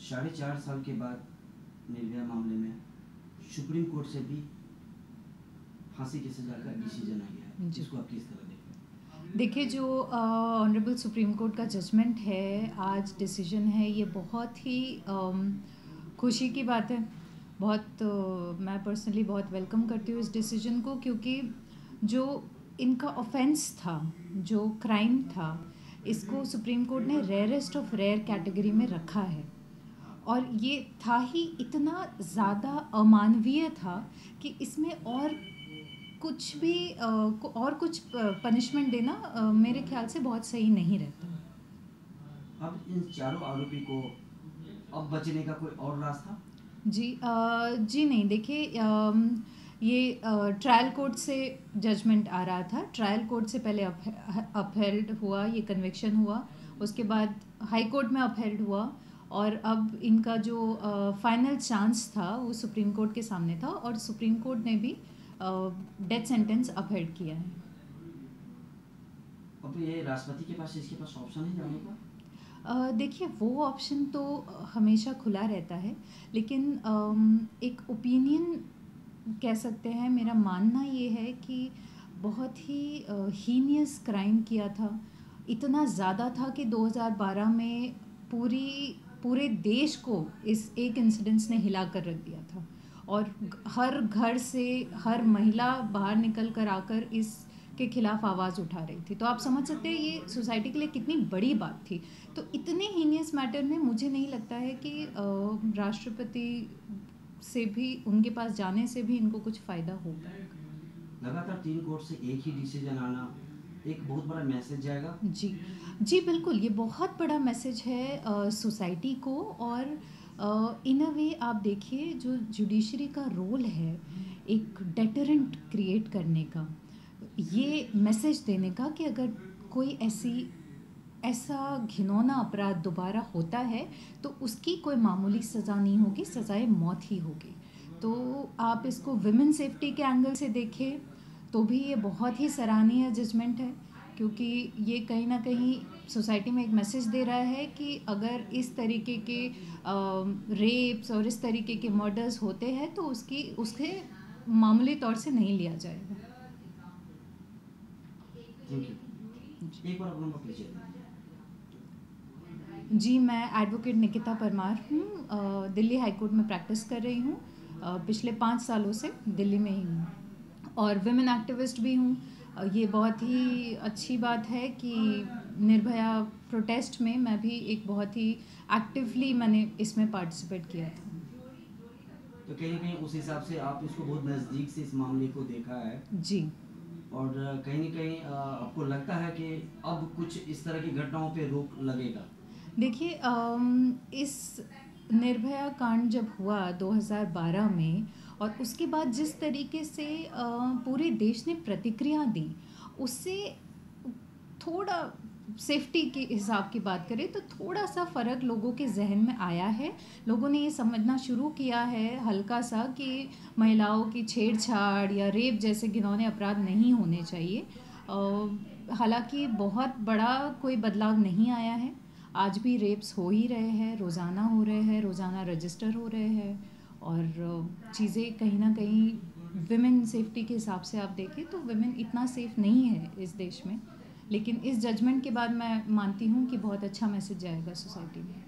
4.5 साल के बाद निर्भया मामले में सुप्रीम कोर्ट से भी फांसी की सजा का डिसीजन आ गया है, जिसको आप किस तरह देखते हैं? देखिए, जो ऑनरेबल सुप्रीम कोर्ट का जजमेंट है, आज डिसीजन है, ये बहुत ही खुशी की बात है। मैं पर्सनली बहुत वेलकम करती हूँ इस डिसीजन को, क्योंकि जो इनका ऑफेंस था, जो क्राइम था, इसको सुप्रीम कोर्ट ने रेयरेस्ट ऑफ रेयर कैटेगरी में रखा है। और ये था ही इतना ज़्यादा अमानवीय था कि इसमें और कुछ भी और कुछ पनिशमेंट देना मेरे ख्याल से बहुत सही नहीं रहता। अब इन चारों आरोपी को अब बचने का कोई और रास्ता? जी नहीं, देखिए, ये ट्रायल कोर्ट से जजमेंट आ रहा था। ट्रायल कोर्ट से पहले अपहेल्ड हुआ, ये कन्विक्शन हुआ, उसके बाद हाई कोर्ट में अपहेल्ड हुआ, और अब इनका जो फाइनल चांस था वो सुप्रीम कोर्ट के सामने था, और सुप्रीम कोर्ट ने भी डेथ सेंटेंस अपहेल्ड किया है। अब ये राष्ट्रपति के पास इसके पास ऑप्शन है जाने का? देखिए, वो ऑप्शन तो हमेशा खुला रहता है, लेकिन एक ओपिनियन कह सकते हैं, मेरा मानना ये है कि बहुत ही हीनियस क्राइम किया था। इतना ज़्यादा था कि 2012 में पूरे देश को इस एक इंसिडेंस ने हिला कर रख दिया था, और हर घर से हर महिला बाहर निकल कर आकर इस के खिलाफ आवाज़ उठा रही थी। तो आप समझ सकते हैं ये सोसाइटी के लिए कितनी बड़ी बात थी। तो इतने हीनियस मैटर में मुझे नहीं लगता है कि राष्ट्रपति से भी, उनके पास जाने से भी इनको कुछ फ़ायदा होगा। लगातार 3 कोर्ट से एक ही डिसीजन आना एक बहुत बड़ा मैसेज जाएगा? जी बिल्कुल, ये बहुत बड़ा मैसेज है सोसाइटी को। और इन अ वे आप देखिए, जो जुडिशरी का रोल है एक डेटरेंट क्रिएट करने का, ये मैसेज देने का कि अगर कोई ऐसा घिनौना अपराध दोबारा होता है तो उसकी कोई मामूली सज़ा नहीं होगी, सज़ाए मौत ही होगी। तो आप इसको विमेन सेफ्टी के एंगल से देखें तो भी ये बहुत ही सराहनीय जजमेंट है, क्योंकि ये कहीं ना कहीं सोसाइटी में एक मैसेज दे रहा है कि अगर इस तरीके के रेप्स और इस तरीके के मर्डर्स होते हैं तो उसके मामूली तौर से नहीं लिया जाएगा। एक बार अपना परिचय। जी, मैं एडवोकेट निकिता परमार हूँ। दिल्ली हाई कोर्ट में प्रैक्टिस कर रही हूँ। पिछले 5 सालों से दिल्ली में ही हूँ, और विमेन एक्टिविस्ट भी हूँ। ये बहुत ही अच्छी बात है कि निर्भया प्रोटेस्ट में मैं भी एक बहुत ही एक्टिवली मैंने इसमें पार्टिसिपेट किया था। तो कहीं ना कहीं उस हिसाब से आप इसको बहुत नज़दीक से इस मामले को देखा है। जी। और कहीं ना कहीं आपको लगता है कि अब कुछ इस तरह की घटनाओं पे रोक लगेगा? देखिए, इस निर्भया कांड जब हुआ 2012 में, और उसके बाद जिस तरीके से पूरे देश ने प्रतिक्रिया दी, उससे थोड़ा सेफ्टी के हिसाब की बात करें तो थोड़ा सा फ़र्क लोगों के जहन में आया है। लोगों ने ये समझना शुरू किया है हल्का सा कि महिलाओं की छेड़छाड़ या रेप जैसे घिनौने अपराध नहीं होने चाहिए। हालांकि बहुत बड़ा कोई बदलाव नहीं आया है। आज भी रेप्स हो ही रहे हैं, रोज़ाना हो रहे हैं, रोज़ाना रजिस्टर हो रहे हैं, और चीज़ें कहीं ना कहीं विमेन सेफ्टी के हिसाब से आप देखें तो विमेन इतना सेफ़ नहीं है इस देश में। लेकिन इस जजमेंट के बाद मैं मानती हूँ कि बहुत अच्छा मैसेज जाएगा सोसाइटी में।